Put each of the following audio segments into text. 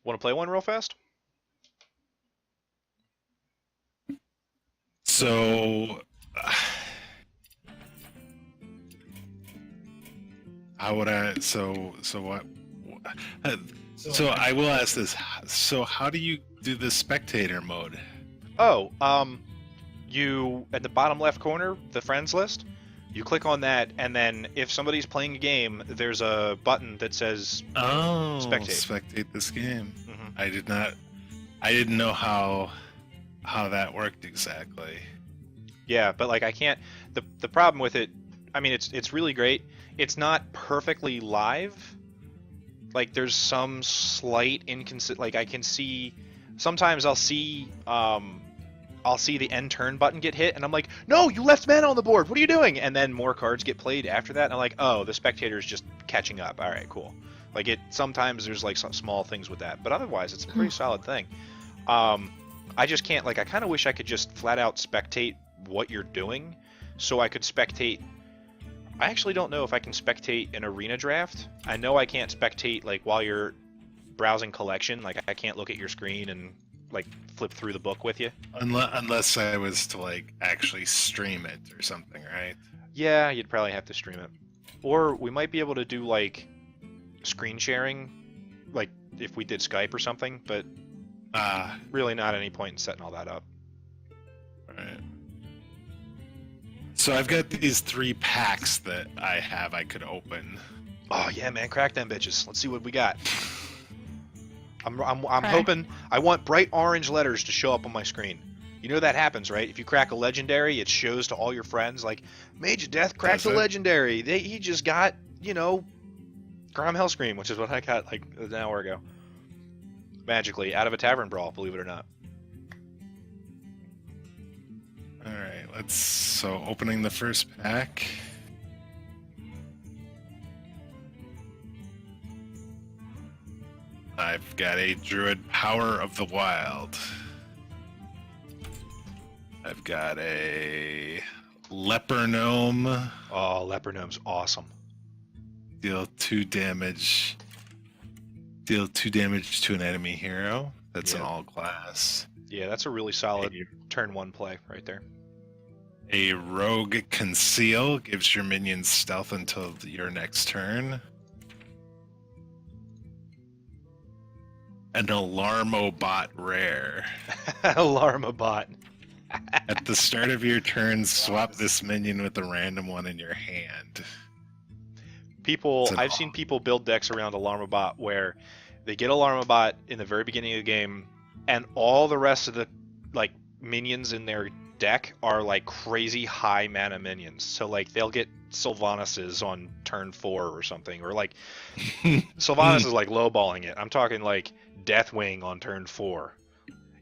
Want to play one real fast? So, how would I? So what? uh, So I will ask this. So how do you do the spectator mode? Oh, you at the bottom left corner, the friends list. You click on that, and then if somebody's playing a game, there's a button that says Oh, spectate. spectate this game. Hmm. I did not. I didn't know how that worked exactly. Yeah, but like I can't. The problem with it, I mean, it's really great. It's not perfectly live. Like there's some slight inconsistent. Like I can see. Sometimes I'll see the end turn button get hit, and I'm like, no, you left mana on the board. What are you doing? And then more cards get played after that, and I'm like, oh, the spectator's just catching up. All right, cool. Like it. Sometimes there's like some small things with that, but otherwise it's a pretty solid thing. Um, I just can't. Like I kind of wish I could just flat out spectate what you're doing, so I could spectate. I actually don't know if I can spectate an arena draft. I know I can't spectate like while you're browsing collection. Like I can't look at your screen and like flip through the book with you. Unless I was to like actually stream it or something, right? Yeah, you'd probably have to stream it. Or we might be able to do like screen sharing, like if we did Skype or something, but really not any point in setting all that up. Right. So I've got these 3 packs that I could open. Oh yeah, man, crack them bitches. Let's see what we got. I'm Okay. hoping I want bright orange letters to show up on my screen. You know that happens, right? If you crack a legendary, it shows to all your friends like Mageadeath cracked Does a it? legendary. He just got, Grom Hellscream, which is what I got like an hour ago. Magically, out of a tavern brawl, believe it or not. All right, so opening the first pack. I've got a Druid Power of the Wild. I've got a Leper Gnome. Oh, Leper Gnome's awesome. Deal 2 damage. Deal 2 damage to an enemy hero. That's an Yeah. all class. Yeah, that's a really solid turn 1 play right there. A Rogue Conceal gives your minions stealth until your next turn. An Alarmobot rare. Alarmabot. At the start of your turn, swap this minion with a random one in your hand. I've seen people build decks around Alarmabot where they get Alarmabot in the very beginning of the game, and all the rest of the like minions in their deck are like crazy high mana minions. So like they'll get Sylvanas on turn 4 or something, or like Sylvanas is like lowballing it. I'm talking like Deathwing on turn 4.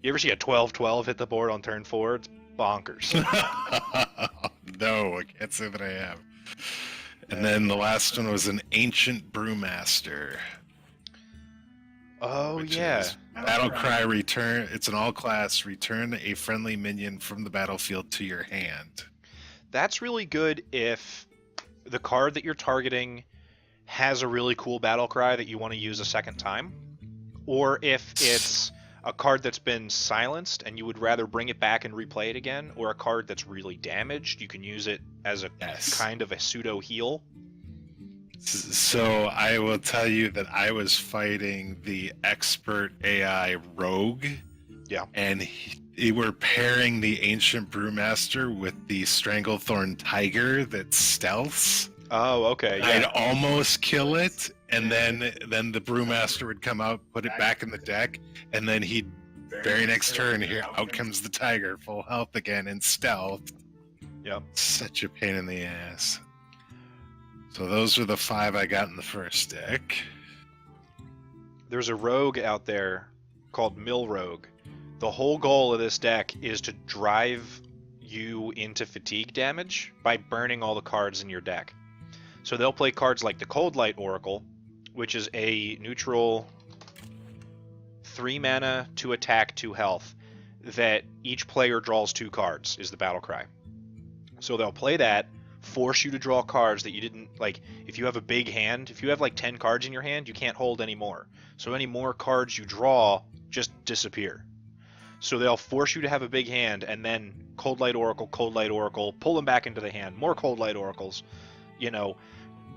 You ever see a 12/12 hit the board on turn 4? It's bonkers. No, I can't say that I have. And then the last one was an Ancient Brewmaster. Oh which yeah. is Battle Cry return. It's an all-class. Return a friendly minion from the battlefield to your hand. That's really good if the card that you're targeting has a really cool battle cry that you want to use a second time, or if it's a card that's been silenced and you would rather bring it back and replay it again, or a card that's really damaged, you can use it as a kind of a pseudo heal. So I will tell you that I was fighting the expert AI rogue. Yeah. And they were pairing the Ancient Brewmaster with the Stranglethorn Tiger that stealths. Oh, okay. Yeah. I'd almost kill it, and then the Brewmaster would come out, put it back in the deck, and then he'd very next turn here out comes the Tiger, full health again, and stealth. Yep. Such a pain in the ass. So those were the 5 I got in the first deck. There's a rogue out there called Mill Rogue. The whole goal of this deck is to drive you into fatigue damage by burning all the cards in your deck. So they'll play cards like the Cold Light Oracle, which is a neutral 3 mana, 2 attack, 2 health, that each player draws 2 cards, is the battle cry. So they'll play that, force you to draw cards that you didn't like. If you have a big hand, if you have like 10 cards in your hand, you can't hold any more. So any more cards you draw just disappear. So they'll force you to have a big hand, and then Cold Light Oracle, pull them back into the hand, more Cold Light Oracles, you know,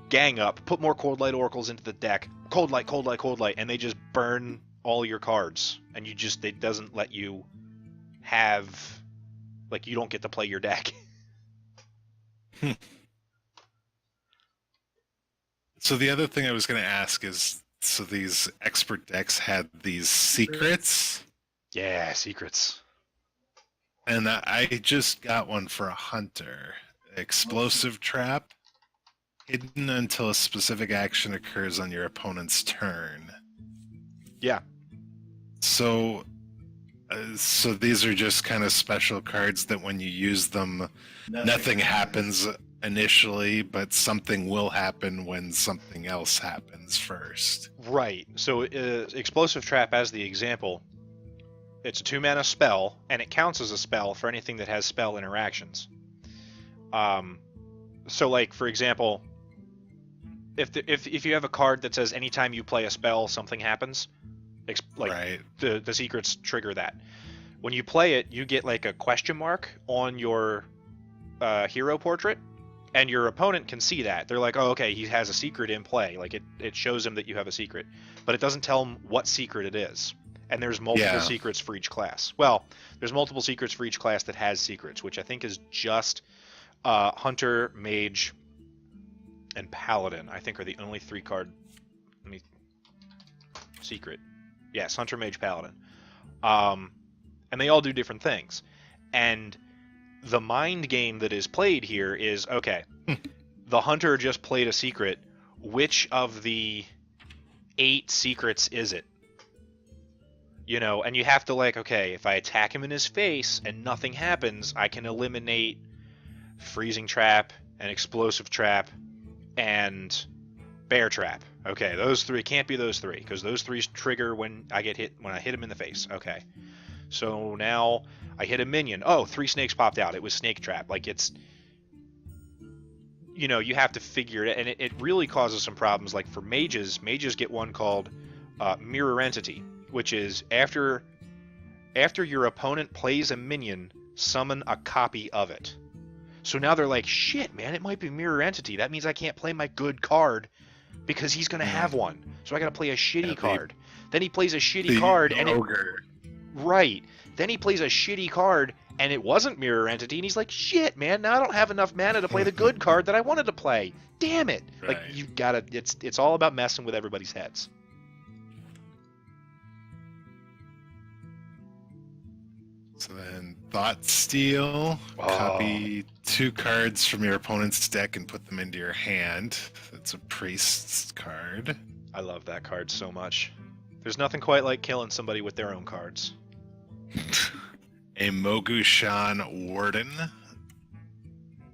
gang up, put more Cold Light Oracles into the deck, Cold Light, and they just burn all your cards, and it doesn't let you have, like, you don't get to play your deck. So the other thing I was going to ask is, so these expert decks had these secrets? Yeah, secrets. And I just got one for a hunter. Explosive trap. Hidden until a specific action occurs on your opponent's turn. Yeah. So these are just kind of special cards that when you use them, nothing happens initially, but something will happen when something else happens first. Right. So Explosive Trap, as the example, it's a 2-mana spell, and it counts as a spell for anything that has spell interactions. So, like, for example, if you have a card that says anytime you play a spell, something happens, right. the secrets trigger that. When you play it, you get like a question mark on your hero portrait, and your opponent can see that. They're like, oh, okay, he has a secret in play. Like, it shows him that you have a secret, but it doesn't tell him what secret it is. And there's multiple secrets for each class. Well, there's multiple secrets for each class that has secrets, which I think is just Hunter, Mage, and Paladin. I think are the only 3-card. Secret. Yes, Hunter, Mage, Paladin. And they all do different things. And the mind game that is played here is, okay, the Hunter just played a secret. Which of the 8 secrets is it? You know, and you have to, like, okay, if I attack him in his face and nothing happens, I can eliminate Freezing Trap and Explosive Trap and Bear Trap. Okay, those 3 can't be those 3, because those 3 trigger when I hit him in the face. Okay, so now I hit a minion. Oh, 3 snakes popped out. It was Snake Trap. Like, it's, you know, you have to figure it, and it really causes some problems. Like, for mages get one called Mirror Entity, which is after your opponent plays a minion, summon a copy of it. So now they're like, shit, man, it might be Mirror Entity. That means I can't play my good card because he's going to have one. So I got to play a shitty card. Then he plays a shitty card, and ogre. Right. Then he plays a shitty card, and it wasn't Mirror Entity, and he's like, shit, man, now I don't have enough mana to play the good card that I wanted to play. Damn it. Right. Like, you've got to, it's all about messing with everybody's heads. So then Thought Steal, copy 2 cards from your opponent's deck and put them into your hand. That's a priest's card. I love that card so much. There's nothing quite like killing somebody with their own cards. A Mogushan Warden,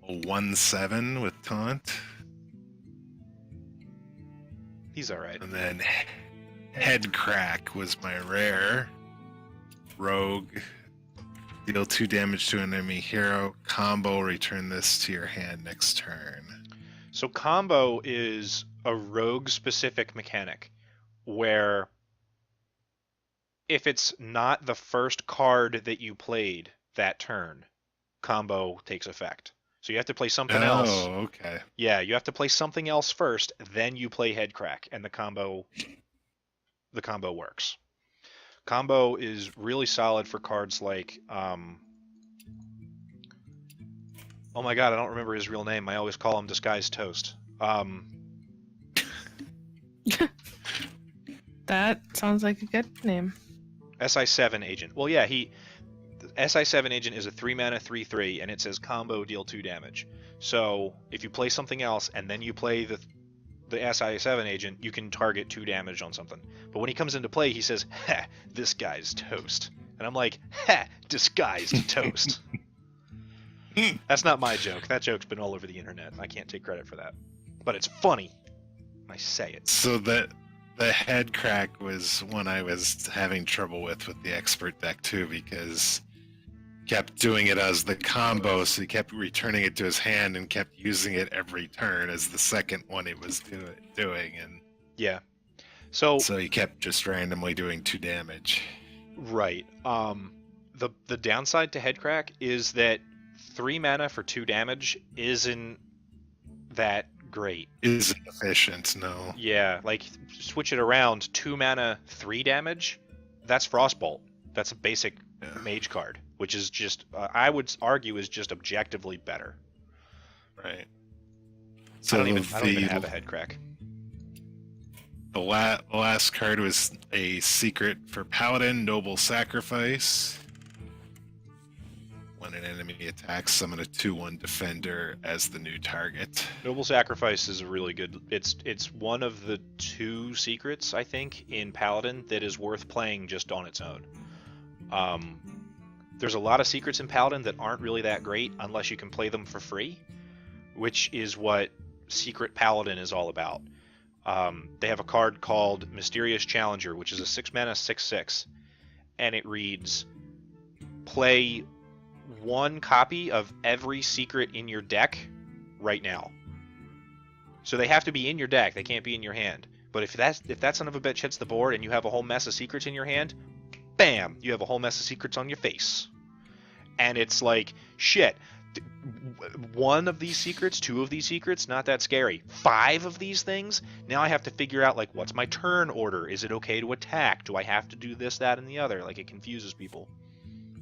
a 1/7 with taunt. He's alright. And then Head Crack was my rare. Rogue. Deal 2 damage to an enemy hero. Combo, return this to your hand next turn. So combo is a rogue-specific mechanic where if it's not the first card that you played that turn, combo takes effect. So you have to play something else. Oh, okay. Yeah, you have to play something else first, then you play Head Crack, and the combo works. Combo is really solid for cards like, oh my god, I don't remember his real name. I always call him Disguised Toast. That sounds like a good name. SI7 Agent. Well, yeah, SI7 Agent is a 3-mana 3/3, and it says combo, deal 2 damage. So if you play something else and then you play the SI7 Agent, you can target 2 damage on something. But when he comes into play, he says, ha, this guy's toast. And I'm like, ha, disguised toast. That's not my joke. That joke's been all over the internet. I can't take credit for that. But it's funny. I say it. So the Head Crack was one I was having trouble with the expert deck too, because kept doing it as the combo, so he kept returning it to his hand and kept using it every turn as the second one it was doing, and Yeah. So he kept just randomly doing 2 damage. right. The downside to Headcrack is that 3 mana for 2 damage isn't that great. Isn't efficient, no. Yeah, like switch it around, 2 mana, 3 damage. That's Frostbolt. That's a basic mage card, which is just I would argue is just objectively better. Right. I So don't even have a Headcrack. the last card was a secret for Paladin, Noble Sacrifice. When an enemy attacks, summon a 2/1 defender as the new target. Noble Sacrifice is a really good. It's one of the 2 secrets I think in Paladin that is worth playing just on its own. There's a lot of secrets in Paladin that aren't really that great unless you can play them for free, which is what Secret Paladin is all about. They have a card called Mysterious Challenger, which is a 6 mana 6/6, and it reads: play 1 copy of every secret in your deck right now. So they have to be in your deck; they can't be in your hand. But if that son of a bitch hits the board and you have a whole mess of secrets in your hand, bam, you have a whole mess of secrets on your face. And it's like, shit, 1 of these secrets, 2 of these secrets, not that scary. 5 of these things, now I have to figure out, like, what's my turn order? Is it okay to attack? Do I have to do this, that, and the other? Like, it confuses people.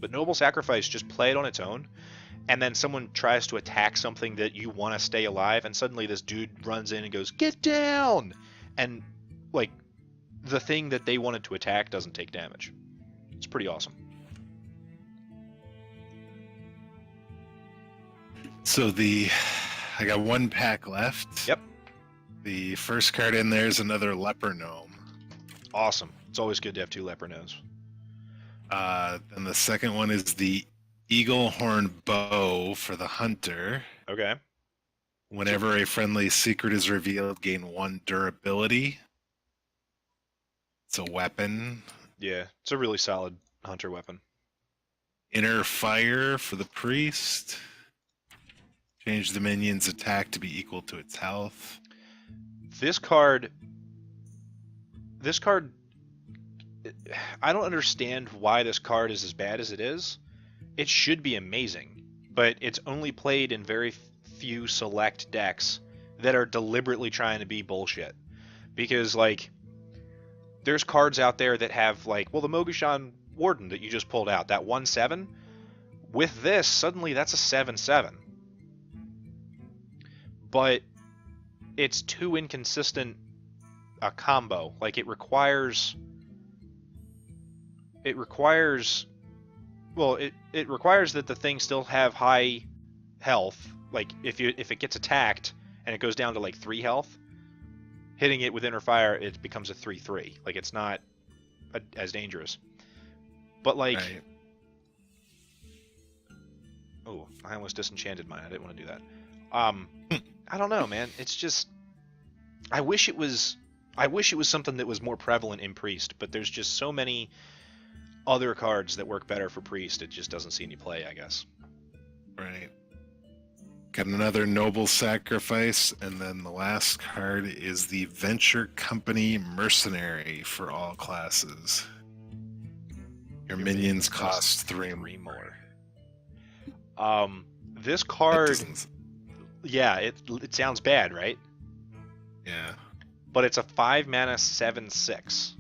But Noble Sacrifice, just play it on its own, and then someone tries to attack something that you want to stay alive, and suddenly this dude runs in and goes, "Get down!" And, like, the thing that they wanted to attack doesn't take damage. It's pretty awesome. So I got 1 pack left. Yep. The first card in there is another Leper Gnome. Awesome. It's always good to have 2 Leper Gnomes. Then the second one is the Eagle Horn Bow for the Hunter. Okay. Whenever a friendly secret is revealed, gain 1 durability. It's a weapon. Yeah, it's a really solid hunter weapon. Inner Fire for the Priest. Change the minion's attack to be equal to its health. This card, I don't understand why this card is as bad as it is. It should be amazing, but it's only played in very few select decks that are deliberately trying to be bullshit. Because, like, there's cards out there that have, like, well, the Mogashan Warden that you just pulled out, that 1/7, with this, suddenly that's a 7/7. But it's too inconsistent a combo. Like, it requires well, it requires that the thing still have high health. Like, if it gets attacked and it goes down to like 3 health, hitting it with Inner Fire, it becomes a 3/3. Like, it's not as dangerous. But, like, Right. Oh, I almost disenchanted mine. I didn't want to do that. I don't know, man. It's just, I wish it was something that was more prevalent in Priest, but there's just so many other cards that work better for Priest. It just doesn't see any play, I guess. Right. Got another Noble Sacrifice, and then the last card is the Venture Company Mercenary for all classes. Your minions cost 3 more. This card, yeah, it sounds bad, right? Yeah. But it's a 5 mana 7/6.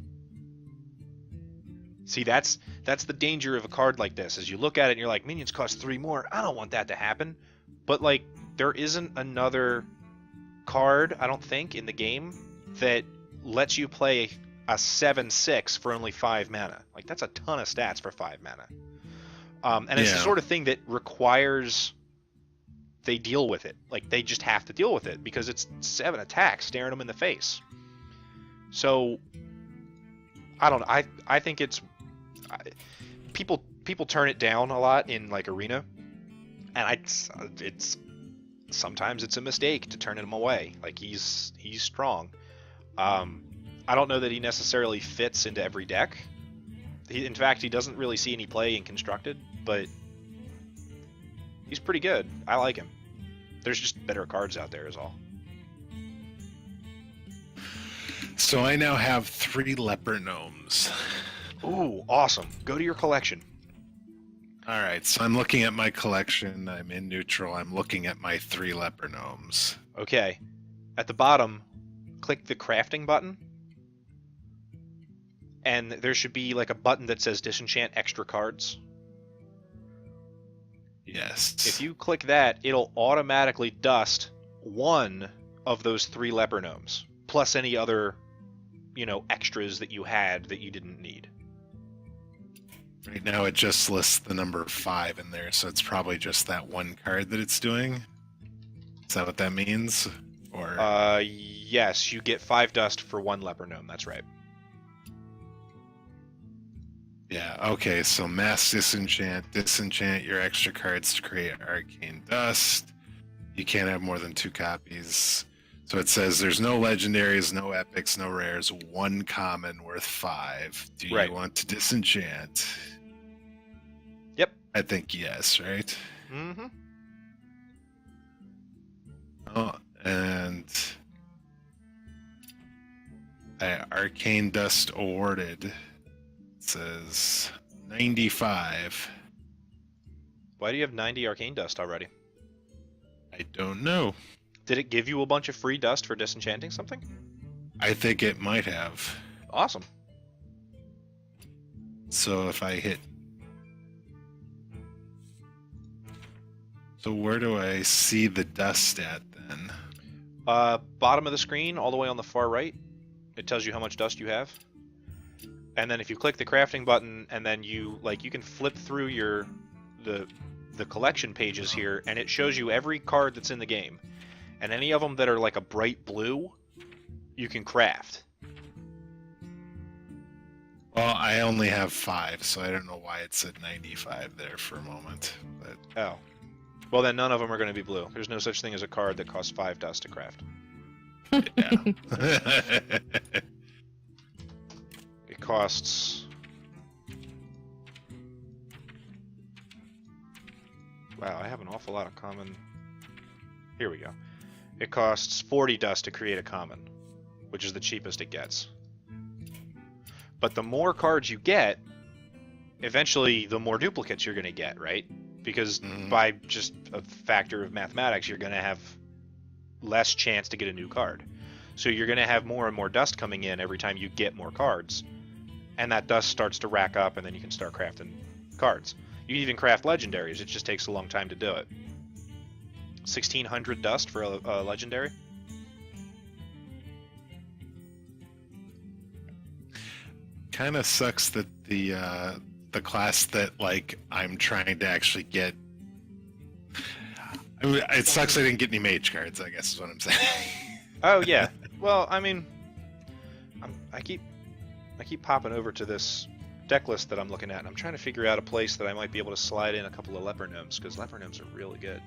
See, that's the danger of a card like this. Is you look at it and you're like, minions cost 3 more. I don't want that to happen. But, like, there isn't another card, I don't think, in the game that lets you play a 7/6 for only 5 mana. Like, that's a ton of stats for 5 mana. And it's the sort of thing that requires they deal with it. Like, they just have to deal with it because it's 7 attacks staring them in the face. So, I don't know. I think it's people turn it down a lot in, like, Arena, and it's sometimes it's a mistake to turn him away. Like, he's strong. I don't know that he necessarily fits into every deck. In fact, he doesn't really see any play in Constructed, but He's pretty good. I like him. There's just better cards out there is all. So I now have 3 leper gnomes. Ooh, awesome. Go to your collection. All right, so I'm looking at my collection. I'm in neutral. I'm looking at my 3 leper gnomes. Okay. At the bottom, click the crafting button. And there should be like a button that says disenchant extra cards. Yes. If you click that, it'll automatically dust one of those 3 leper gnomes, plus any other, extras that you had that you didn't need. Right now it just lists the number 5 in there, so it's probably just that one card that it's doing. Is that what that means? Or Yes, you get 5 dust for 1 leper gnome, that's right. yeah, okay, so mass disenchant your extra cards to create arcane dust. You can't have more than 2 copies. So it says there's no legendaries, no epics, no rares, 1 common worth 5. Do you Right. want to disenchant? Yep. I think yes, right? Mm-hmm. Oh, and arcane dust awarded. It says 95. Why do you have 90 arcane dust already? I don't know. Did it give you a bunch of free dust for disenchanting something? I think it might have. Awesome. So if I hit... So where do I see the dust at then? Bottom of the screen, all the way on the far right, it tells you how much dust you have. And then if you click the crafting button, and then you can flip through the collection pages here, and it shows you every card that's in the game. And any of them that are like a bright blue, you can craft. Well, I only have 5, so I don't know why it said 95 there for a moment. But Oh. Well, then none of them are going to be blue. There's no such thing as a card that costs 5 dust to craft. yeah. It costs... Wow, I have an awful lot of common... Here we go. It costs 40 dust to create a common, which is the cheapest it gets. But the more cards you get, eventually the more duplicates you're going to get, right? Because by just a factor of mathematics, you're going to have less chance to get a new card. So you're going to have more and more dust coming in every time you get more cards. And that dust starts to rack up, and then you can start crafting cards. You can even craft legendaries. It just takes a long time to do it. 1,600 dust for a legendary. Kind of sucks that the class that I'm trying to actually get. I mean, it sucks I didn't get any mage cards, I guess is what I'm saying. Oh yeah. Well, I mean, I keep popping over to this deck list that I'm looking at, and I'm trying to figure out a place that I might be able to slide in a couple of leper gnomes, because leper gnomes are really good.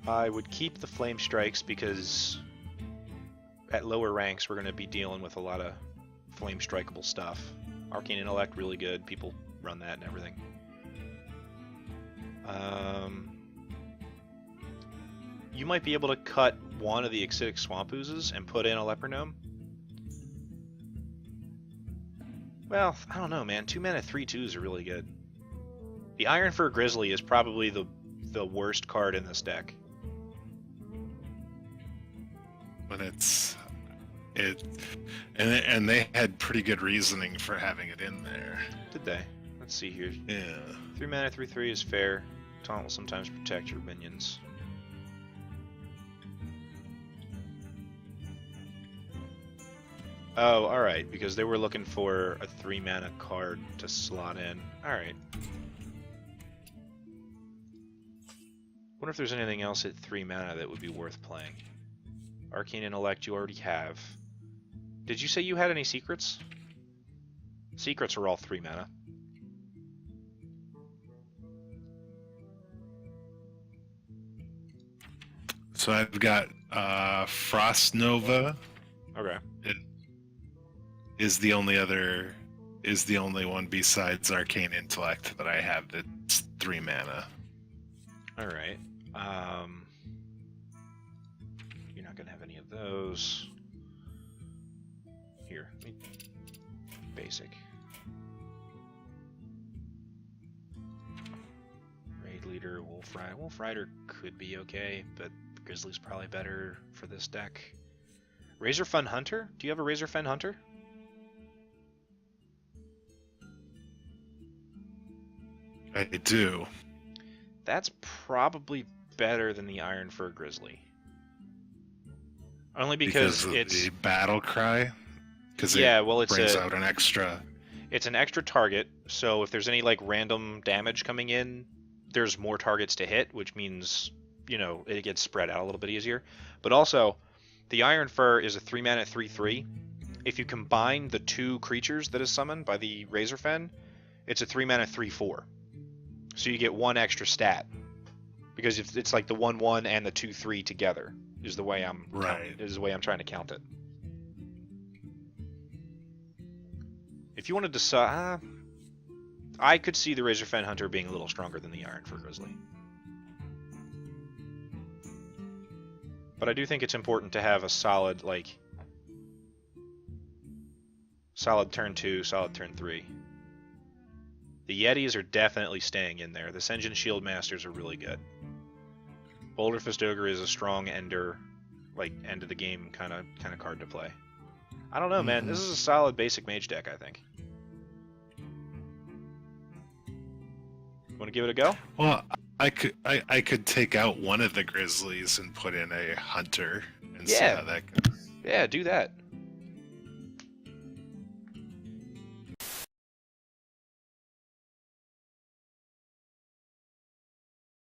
I would keep the flame strikes because at lower ranks we're going to be dealing with a lot of flame strikeable stuff. Arcane Intellect, really good. People run that and everything. You might be able to cut one of the Acidic Swamp Oozes and put in a leper gnome. Well, I don't know, man. 2 mana 3/2s are really good. The Ironfur Grizzly is probably the worst card in this deck. But and they had pretty good reasoning for having it in there. Did they? Let's see here. Yeah. 3 mana 3/3 is fair. Taunt will sometimes protect your minions. Oh, alright, because they were looking for a 3 mana card to slot in. Alright. Wonder if there's anything else at 3 mana that would be worth playing. Arcane Intellect you already have. Did you say you had any secrets? Secrets are all 3 mana. So I've got Frost Nova. Okay. It is the only other is the only one besides Arcane Intellect that I have that's 3 mana. All right. You're not gonna have any of those. Here, basic. Raid leader, Wolf Rider. Wolf Rider could be okay, but Grizzly's probably better for this deck. Razorfen Hunter? Do you have a Razorfen Hunter? I do. That's probably better than the Iron Fur Grizzly. Only because of it's the battle cry. Because yeah, it well, it's brings out an extra. It's an extra target, so if there's any like random damage coming in, there's more targets to hit, which means, you know, it gets spread out a little bit easier. But also, the Iron Fur is a 3-mana 3/3. If you combine the 2 creatures that is summoned by the Razorfen, it's a 3-mana 3/4. So you get 1 extra stat. Because it's like the 1/1 and the 2/3 together is the way I'm trying to count it. If you wanted to I could see the Razorfen Hunter being a little stronger than the Iron Fur Grizzly. But I do think it's important to have a solid, like, solid turn 2, solid turn 3. The Yetis are definitely staying in there. The Senjin Shield Masters are really good. Boulder Fist Ogre is a strong ender, like, end of the game kind of card to play. I don't know, man. This is a solid basic mage deck, I think. Want to give it a go? Well, I could take out one of the Grizzlies and put in a Hunter and see how that goes. Yeah, do that.